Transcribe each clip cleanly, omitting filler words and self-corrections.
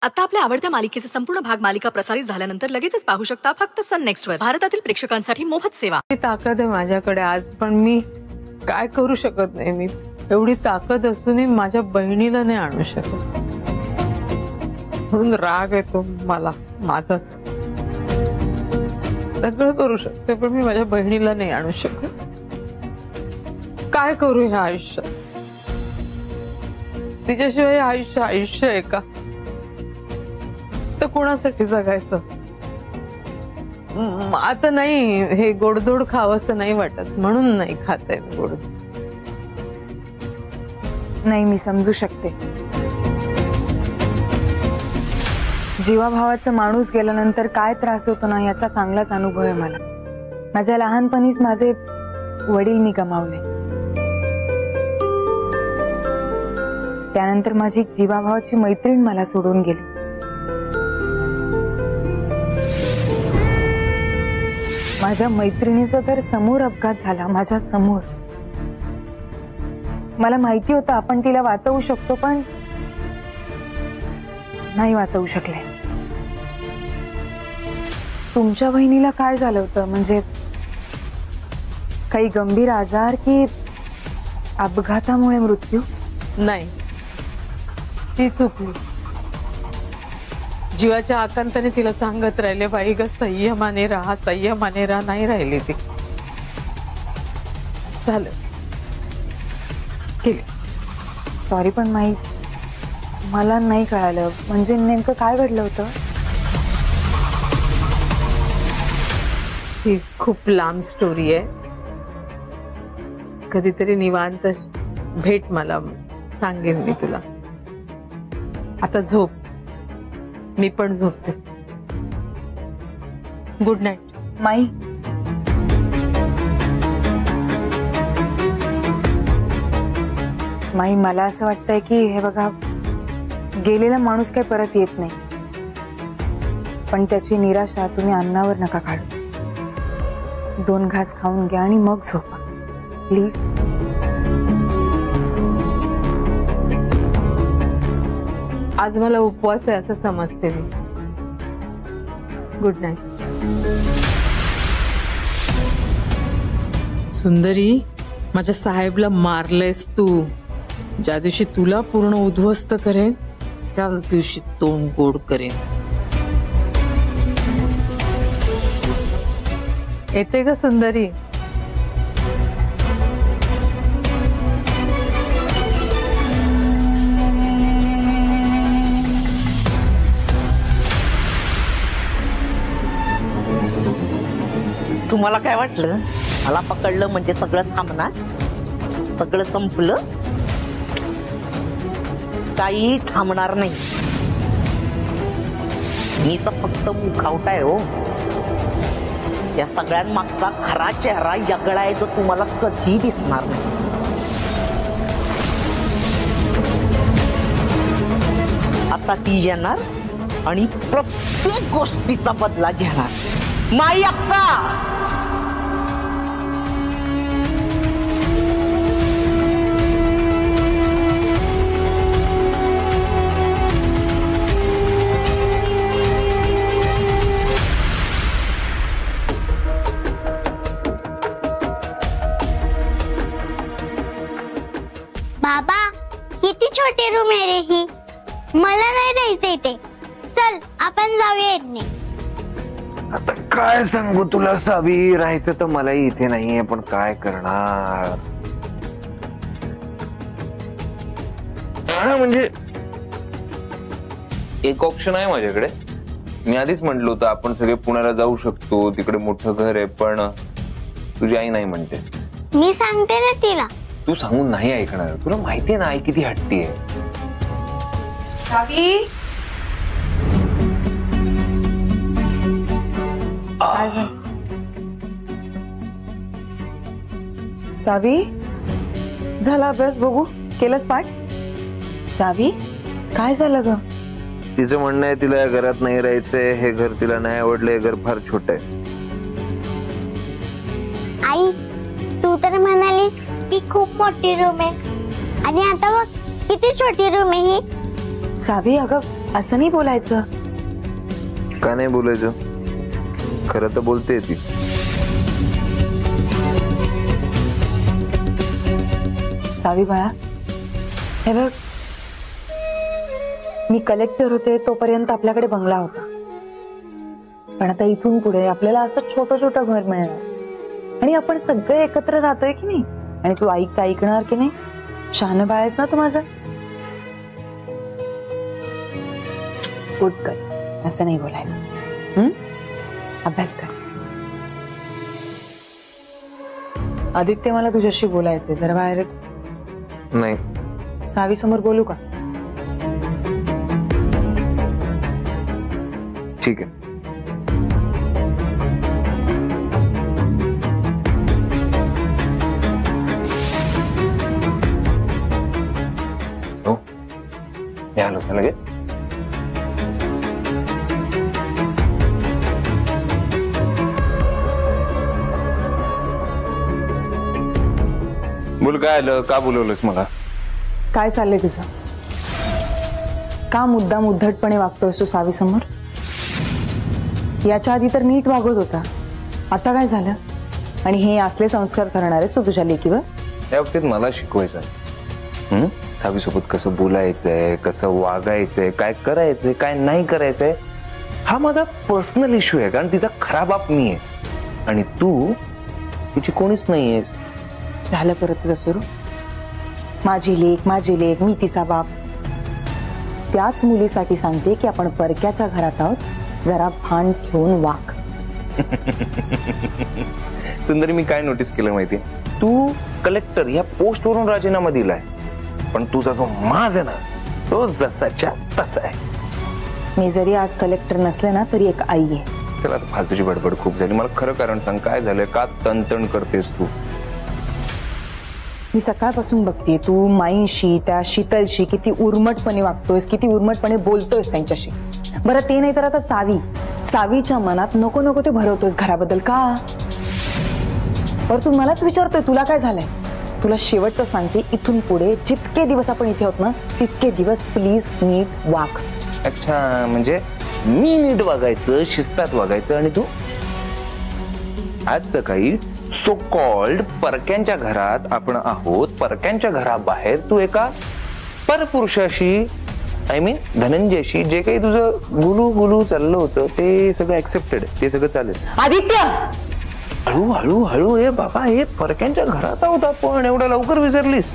आता आपल्या आवडत्या मालिकेचे संपूर्ण भाग मालिका प्रसारित झाल्यानंतर लगेचच पाहू शकता फक्त सन नेक्स्ट वर. भारतातील प्रेक्षकांसाठी मोफत सेवा. ताकद आहे माझ्याकडे आज, पण मी काय करू शकत नाही. मी एवढी ताकद असूनही माझ्या बहिणीला नाही आणू शकत, म्हणून राग येतो मला माझाच. सगळं करू शकते पण मी माझ्या बहिणीला नाही आणू शकत. काय करू ह्या आयुष्यात? तिच्याशिवाय आयुष्य आयुष्य आहे का? तर कोणासाठी जगायचं? आता नाही, हे गोडधोड खावंसं नाही वाटत म्हणून नाही खात आहे गोड. नाही, मी समजू शकते. जीवाभावाचा माणूस गेल्यानंतर काय त्रास होतो ना याचा चांगलाच अनुभव आहे मला. माझ्या लहानपणीच माझे वडील मी गमावले. त्यानंतर माझी जीवाभावाची मैत्रीण मला सोडून गेली. माझ्या मैत्रिणीचा तर समोर अपघात झाला, माझ्या समोर. मला माहिती होतं आपण तिला वाचवू शकतो, पण नाही वाचवू शकले. तुमच्या बहिणीला काय झालं होतं? म्हणजे काही गंभीर आजार की अपघातामुळे मृत्यू? नाही, ती चुकली. जीवाच्या आकांताने तिला सांगत राहिले, बाई ग संयमाने राहा, संयमाने राहा. नाही राहिली ती. झालं, केली. सॉरी, पण मला नाही कळालं. म्हणजे नेमकं काय घडलं होतं? ही खूप लांब स्टोरी आहे. कधीतरी निवांत भेट, मला सांगेन मी तुला. आता झोप, मी पण झोपते. Good night. माई, मला असं वाटतंय की हे बघा, गेलेला माणूस काही परत येत नाही, पण त्याची निराशा तुम्ही अन्नावर नका काढू. 2 घास खाऊन घ्या आणि मग झोपा प्लीज. आज मला उपवास आहे असं समजते मी. Good night. सुंदरी, माझ्या साहेबला मारलेस तू. ज्या दिवशी तुला पूर्ण उद्ध्वस्त करेन त्याच दिवशी तोंड गोड करेन. येते का सुंदरी? तुम्हाला काय वाटलं? मला पकडलं म्हणजे सगळं थांबणार, सगळं संपलं? काही थांबणार नाही. मी तर फक्त मुखवटा आहे हो. या सगळ्यांमागचा खरा चेहरा यागळा आहे जो तुम्हाला कधी दिसणार नाही. आता ती येणार आणि प्रत्येक गोष्टीचा बदला घेणार. माई अक्का, बाबा किती छोटी रूम आहे रे ही. मला नाही राहायचं इथे. चल आपण जाऊया इथे. आता काय सांगू तुला सावी, राहायचं तर मलाही इथे नाहीये, पण काय करणार. म्हणजे एक ऑप्शन आहे माझ्याकडे. मी आधीच म्हटलं होतं आपण सगळे पुण्याला जाऊ शकतो, तिकडे मोठं घर आहे, पण तुझी आई नाही म्हणते. मी सांगते ना तिला. तू सांगून नाही ऐकणार. तुला माहितीये ना आई किती हट्टी आहे. सावी, सावी, झाला अभ्यास? बघू, केलंस पाठ? सावी, काय झालं ग? तिचं म्हणणं आहे तिला या घरात नाही राहायचंय, हे घर तिला नाही आवडलं, हे घर फार छोटं आहे. आई, तू तर म्हणालीस की खूप मोठी रूम आहे आणि आता बघ किती छोटी रूम आहे ही. सावी, अगं असं नाही बोलायचं. का नाही बोलायचं? खरं तर बोलते ती. सावी बाळा, हे बघ, मी कलेक्टर होते तोपर्यंत आपल्याकडे बंगला होता, पण आता इथून पुढे आपल्याला असं छोटं छोटं घर मिळणार आणि आपण सगळे एकत्र राहतोय की नाही. आणि तू आईचं ऐकणार की नाही? शहाणं बाळ आहेस ना तू माझं. गुड कर, असं नाही बोलायचं. अभ्यास कर. आदित्य, मला तुझ्याशी बोलायचंय, जरा बाहेर ये. नाही. सावी समोर बोलू का? ठीक आहे. हो, मी आलो का लगेच? बोल, काय आलं? का बोलवलंस मला? काय चाललंय तुझं? का मुद्दाम उद्धटपणे वागतोयस तू सावी समोर? याच्या आधी तर नीट वागत होता, आता काय झालं? आणि हे असले संस्कार करणार आहेस तू तुझ्या लेकीवर? या बाबतीत मला शिकवायचं. सावीसोबत कसं बोलायचंय, कसं वागायचंय, काय करायचंय, काय नाही करायचंय, हा माझा पर्सनल इश्यू आहे. कारण तिचा खरा बाप मी आहे आणि तू तिची कोणीच नाहीयेस. झालं परत तुझं सुरू? माझी लेक, मी तिचा बाप. त्याच मुलीसाठी सांगते की आपण परक्याच्या घरात आहोत, जरा भान ठेवून वाग. सुंदरी, मी काय नोटीस केलं माहितीये? तू कलेक्टर या पोस्ट वरून राजीनामा दिलाय, पण तुझा जो माज आहे ना, तो जसाच्या तसा आहे. मी जरी आज कलेक्टर नसले ना तरी एक आई आहे. चला, आता फालतूची बडबड खूप झाली. मला खरं कारण सांग, काय झालंय? का तणतण करतेस तू? मी सकाळपासून बघतेय तू माईंशी, त्या शीतलशी किती उर्मटपणे वागतोयस, किती उर्मटपणे बोलतोयस त्यांच्याशी. बरं, ते नाही तर आता सावीच्या मनात नको नको ते भरवतोयस घराबद्दल का? बरं, तू मलाच विचारतोय तुला काय झालंय? तुला शेवटचं सांगते, इथून पुढे जितके दिवस आपण इथे आहोत ना, तितके दिवस प्लीज नीट वाग. अच्छा, म्हणजे मी नीट वागायचं, शिस्तात वागायचं, आणि तू आज सकाळी सो कॉल्ड परक्यांच्या घरात आपण आहोत, परक्यांच्या घराबाहेर तू एका परपुरुषाशी, आय मीन धनंजयशी, जे काही तुझं गुलू गुलू चाललं होतं ते सगळं ऍक्सेप्टेड, ते सगळं चालेल. आदित्य, हळू हळू हळू. हे बाबा, हे परक्यांच्या घरात आहोत आपण, एवढ्या लवकर विसरलीस?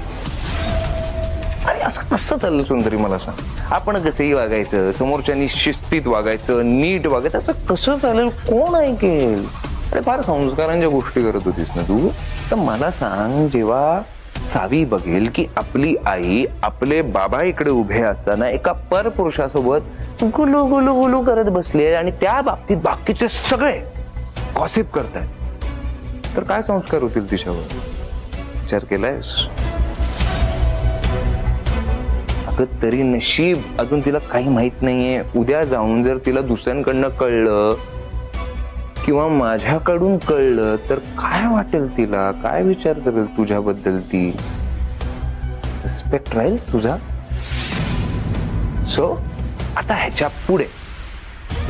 आणि असं कसं चाललं सुंदरी, मला सांग. आपण कसंही वागायचं, समोरच्यानी शिस्तीत वागायचं, नीट वागायचं, असं कसं चालेल? कोण ऐकेल? अरे, फार संस्कारांच्या गोष्टी करत होतीस ना तू. तर मला सांग, जेव्हा सावी बघेल की आपली आई, आपले बाबा इकडे उभे असताना एका परपुरुषासोबत गुलू गुलू गुलू करत बसले आणि त्या बाबतीत बाकीचे सगळे गॉसिप करतायत, तर काय संस्कार होतील तिच्यावर? विचार केलायस? अगं, तरी नशीब अजून तिला काही माहित नाहीये. उद्या जाऊन जर तिला दुसऱ्यांकडनं कळलं किंवा माझ्याकडून कळलं तर काय वाटेल तिला? काय विचार करेल तुझ्याबद्दल ती? रिस्पेक्ट राहील तुझा? सो आता ह्याच्या पुढे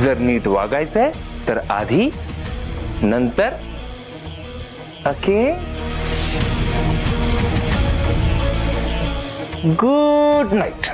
जर नीट वागायचंय तर आधी, नंतर. Okay, good night.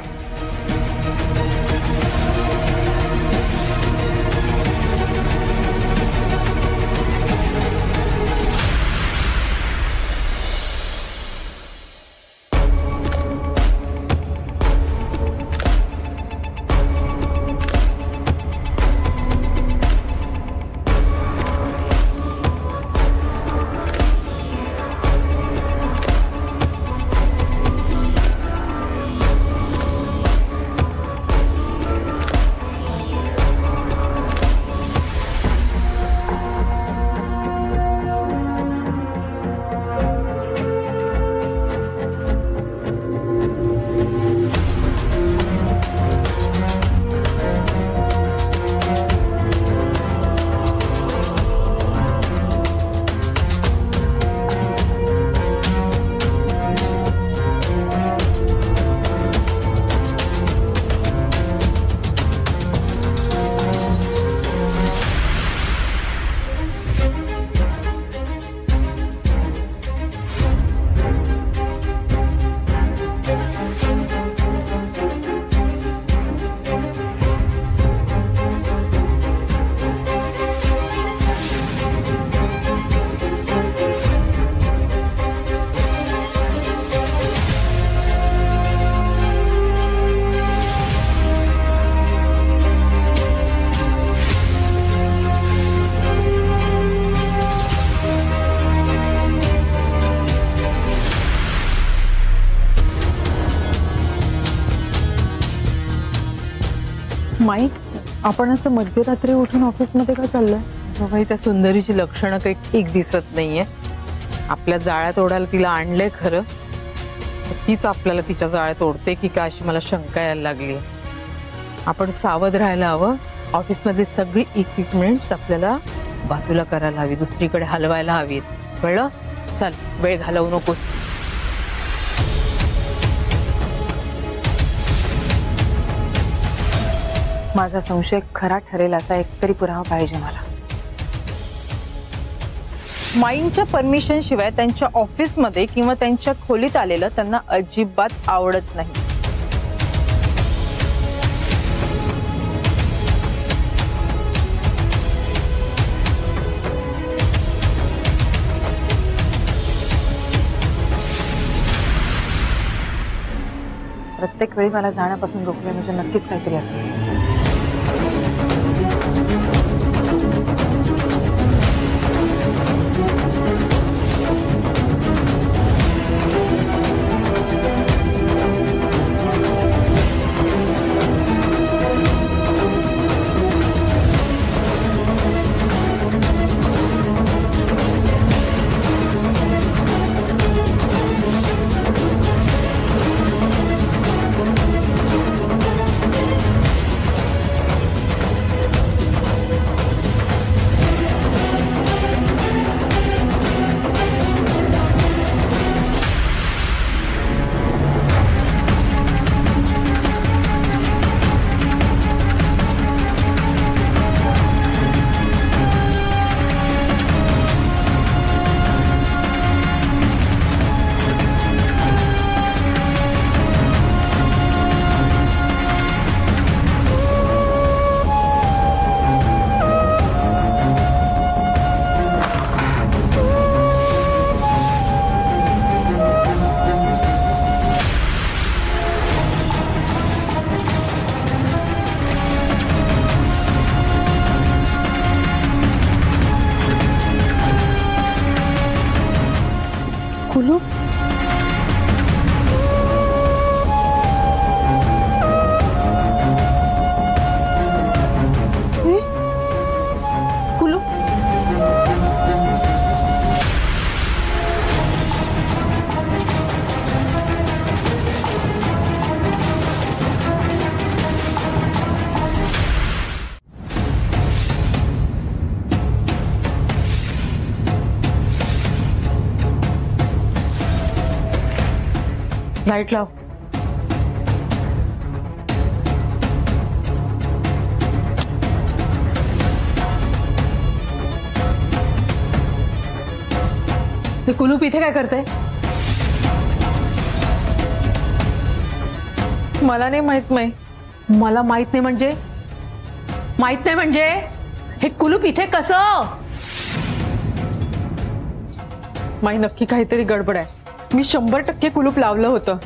माई, आपण असं मध्यरात्री उठून ऑफिसमध्ये का चाललंय? बाबा त्या सुंदरीची लक्षणं काही ठीक दिसत नाहीये. आपल्या जाळ्यात ओढायला तिला आणलंय खरं, तीच आपल्याला तिच्या जाळ्यात ओढते की काय अशी मला शंका यायला लागली. आपण सावध राहायला हवं. ऑफिसमधली सगळी इक्विपमेंट्स आपल्याला बाजूला करायला हवी, दुसरीकडे हलवायला हवीत. कळलं? चल, वेळ घालवू नकोस. माझा संशय खरा ठरेल असा एकतरी पुरावा पाहिजे मला. माईंच्या परमिशन शिवाय त्यांच्या ऑफिसमध्ये किंवा त्यांच्या खोलीत आलेलं त्यांना अजिबात आवडत नाही. प्रत्येक वेळी मला जाण्यापासून रोखले म्हणजे नक्कीच काहीतरी असतं. कुलूप? कुलूप? लाईट लाव. हे कुलूप इथे काय करते? मला नाही माहित. मला माहित नाही म्हणजे? माहित नाही म्हणजे हे कुलूप इथे कसं? माई, नक्की काहीतरी गडबड आहे. मी 100% कुलूप लावलं होतं.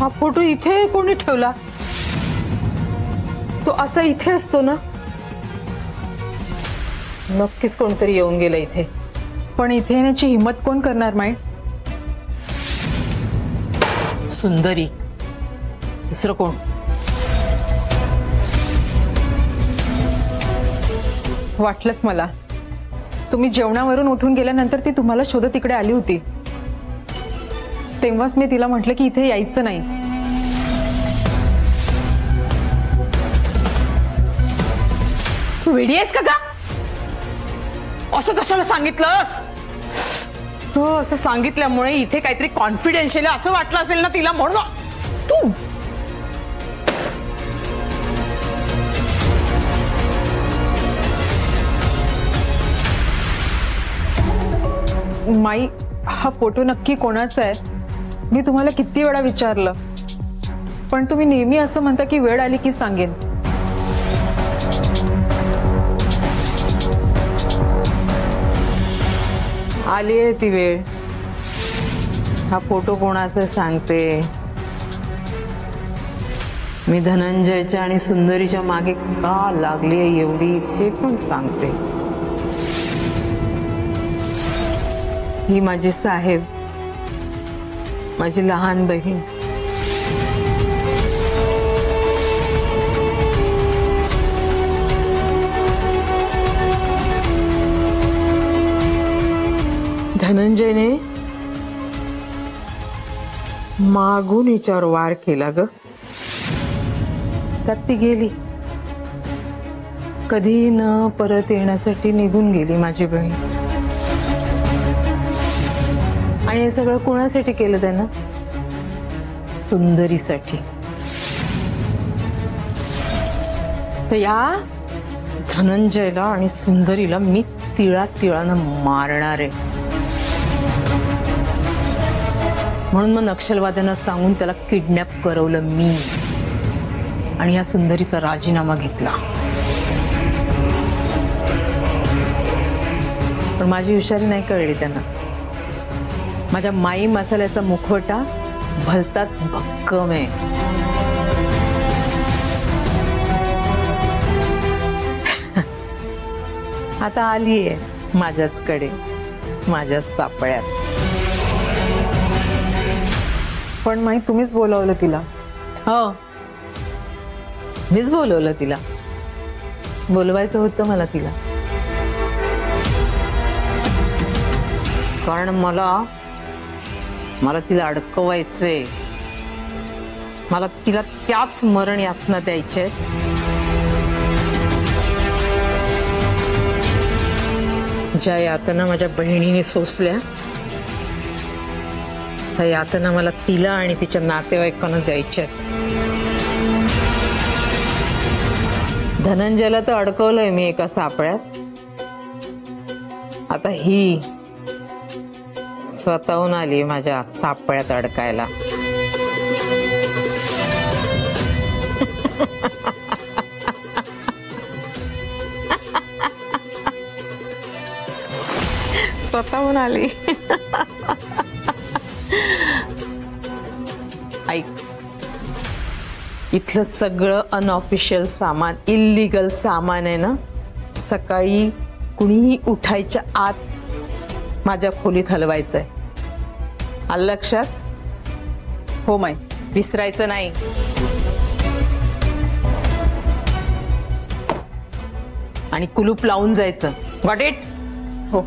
हा फोटो इथे कोणी ठेवला? तो असा इथे असतो ना? नक्कीच कोणतरी येऊन गेलं इथे. पण इथे येण्याची हिम्मत कोण करणार माई? सुंदरी, दुसरं कोण? वाटलंच मला. तुम्ही जेवणावरून उठून गेल्यानंतर ती तुम्हाला शोधत इकडे आली होती. तेव्हाच मी तिला म्हटलं की इथे यायचं नाही. तू वेडी आहेस का? असं कशाला सांगितलंस? हो, असं सांगितल्यामुळे इथे काहीतरी कॉन्फिडेन्शियल असं वाटलं असेल ना तिला, म्हणून तू. माई, हा फोटो नक्की कोणाचा आहे? मी तुम्हाला किती वेळा विचारलं, पण तुम्ही नेहमी असं म्हणता की वेळ आली की सांगेन. आली आहे ती वेळ. हा फोटो कोणाचा सांगते. मी धनंजयच्या आणि सुंदरीच्या मागे का लागली एवढी ते पण सांगते. ही माझी साहेब, माझी लहान बहीण. धनंजयने मागून हिच्यावर वार केला ग. त्यात ती गेली. कधी न परत येण्यासाठी निघून गेली माझी बहीण. आणि हे सगळं कोणासाठी केलं त्यानं? सुंदरीसाठी. तर या धनंजयला आणि सुंदरीला मी तिळानं मारणार आहे. म्हणून मग नक्षलवाद्यांना सांगून त्याला किडनॅप करवलं मी आणि या सुंदरीचा राजीनामा घेतला. पण माझी हुशारी नाही कळली त्यांना. माझ्या माई मसाल्याचा मुखवटा भलताच भक्कम आहे. आता आलीये माझ्याच कडे, माझ्याच सापळ्यात. पण माई तुम्हीच बोलावलं तिला. हो, मीच बोलवलं तिला. बोलवायचं होतं मला तिला. कारण मला तिला अडकवायचंय. मला तिला त्याच मरण यातना द्यायचे. ज्या यातना माझ्या बहिणीने सोसल्या त्या यातना मला तिला आणि तिच्या नातेवाईकांना द्यायच्यात. धनंजयला तर अडकवलंय मी एका सापळ्यात. आता ही स्वतःहून आली माझ्या सापळ्यात अडकायला. स्वतःहून आली. ऐक, इथलं सगळं अनऑफिशियल सामान, इल्लीगल सामान आहे ना, सकाळी कुणीही उठायच्या आत माझ्या खोलीत हलवायचंय. आलं लक्षात? हो माई. विसरायचं नाही. आणि कुलूप लावून जायचं. Got it? हो.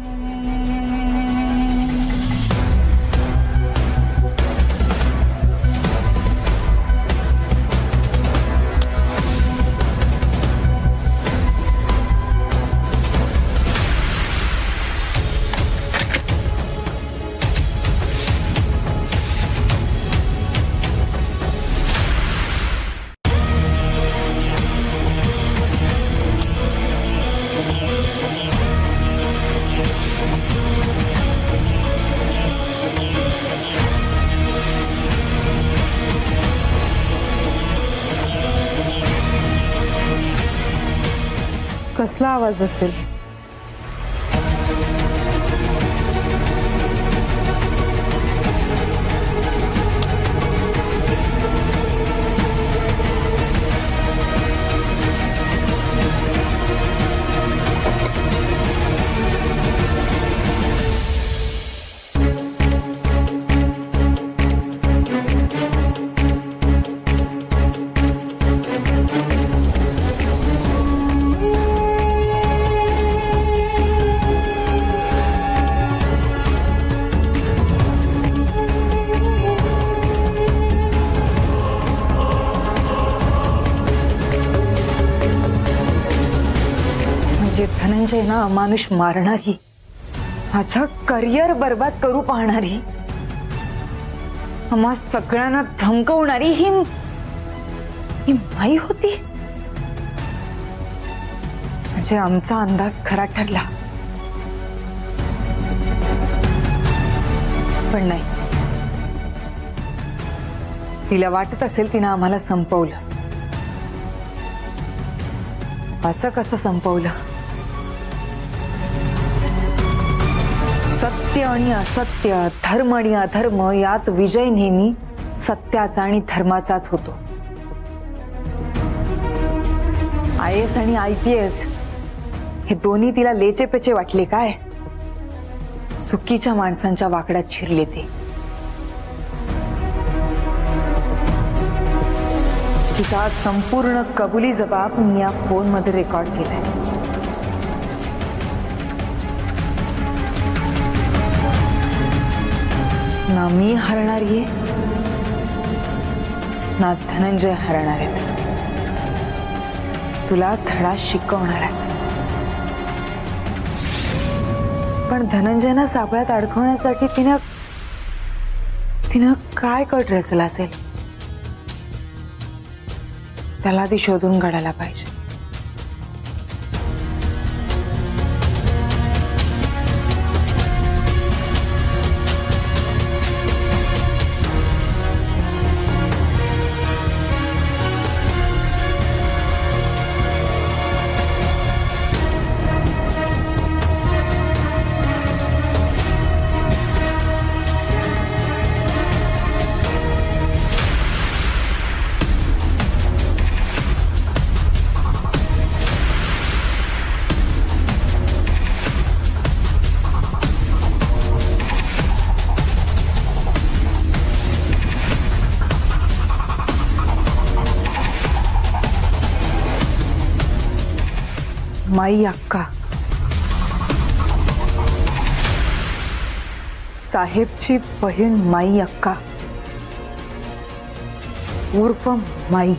कसला आवाज असेल? धनंजय ना अमानुष मारणारी, माझं करिअर बर्बाद करू पाहणारी, आम्हा सगळ्यांना धमकवणारी ही माई होती. म्हणजे आमचा अंदाज खरा ठरला. पण नाही, तिला वाटत असेल तिनं आम्हाला संपवलं. असं कसं संपवलं? सत्य आणि असत्य, धर्म आणि अधर्म यात विजय नेहमी सत्याचा आणि धर्माचाच होतो. IAS आणि IPS हे दोन्ही तिला लेचेपेचे वाटले काय? चुकीच्या माणसांच्या वाकड्यात शिरले ते. तिचा संपूर्ण कबुली जबाब मी या फोनमध्ये रेकॉर्ड केलाय. ना मी हरणार आहे ना धनंजय हरणार आहेत. तुला धडा शिकवणारच. पण धनंजयना सापळ्यात अडकवण्यासाठी तिनं काय कट रचला असेल त्याला ती शोधून काढायला पाहिजे. माई अक्का, साहेबची बहीण माई अक्का उर्फ माई.